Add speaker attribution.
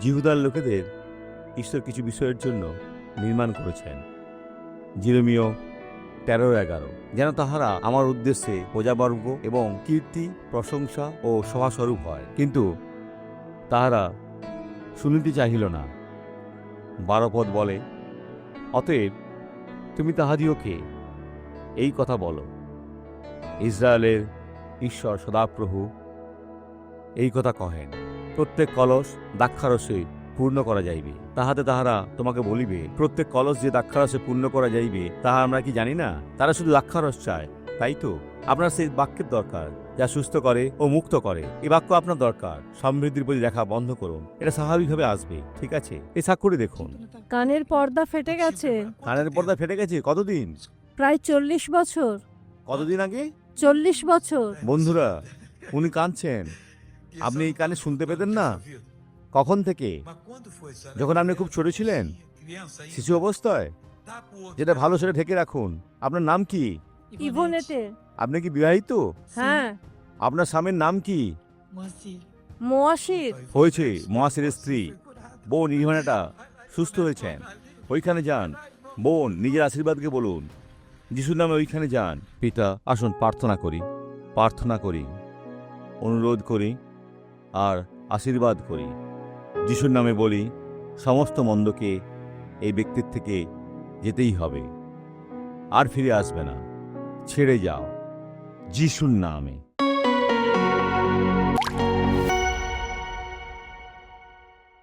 Speaker 1: জিহুদার লোকেদের ঈশ্বর কিছু বিষয়ের জন্য নির্মাণ করেছেন। জিরমীয় 13:11, যেন তাহারা আমার উদ্দেশ্যে প্রজাবর্গ এবং কীর্তি, প্রশংসা ও সভাস্বরূপ হয়। কিন্তু তাহারা শুনিতে চাহিল না। 12 পদ বলে, অতএব তুমি তাহাদিওকে এই কথা বলো, ইসরায়েলের ঈশ্বর সদাপ্রভু এই কথা কহেন, প্রত্যেক কলস দ্রাক্ষারসে পূর্ণ করা যাইবে। তাহাতে তাহারা তোমাকে বলিবে, প্রত্যেক কলস যে দ্রাক্ষারসে পূর্ণ করা যাইবে তাহা আমরা কি জানি না? তারা শুধু দ্রাক্ষারস চায়, তাই তো? আপনার সেই বাক্যের দরকার যা সুস্থ করে ও মুক্ত করে। এই বাক্য আপনার দরকার। সমৃদ্ধির প্রতি দেখা বন্ধ করুন, এটা স্বাভাবিকভাবে আসবে। ঠিক আছে, এই স্বাক্ষরে দেখুন।
Speaker 2: কানের পর্দা ফেটে গেছে।
Speaker 1: কানের পর্দা ফেটে গেছে? কতদিন?
Speaker 2: প্রায় 40 বছর।
Speaker 1: কতদিন আগে?
Speaker 2: 40 বছর।
Speaker 1: বন্ধুরা, উনি কাঁদছেন। আপনি এই কানে শুনতে পেতেন না? কখন থেকে? যখন আপনি খুব ছোট ছিলেন, শিশু অবস্থায়? যেটা ভালো সেটা ঢেকে রাখুন। আপনার নাম কি?
Speaker 2: ইভনেতে।
Speaker 1: আপনি কি বিবাহিত?
Speaker 2: হ্যাঁ।
Speaker 1: আপনার স্বামীর নাম কি?
Speaker 2: মোয়াশির।
Speaker 1: হয়েছে মহাসিরের স্ত্রী বোন ইভানেটা সুস্থ হয়েছেন। ওইখানে যান। বোন, নিজের আশীর্বাদকে বলুন। যিশুর নামে ওইখানে যান। পিতা, আসুন প্রার্থনা করি, প্রার্থনা করি, অনুরোধ করি আর আশীর্বাদ করি। যিশুর নামে বলি, সমস্ত মন্দকে এই ব্যক্তির থেকে যেতেই হবে, আর ফিরে আসবে না। ছেড়ে যাও যিশুর নামে।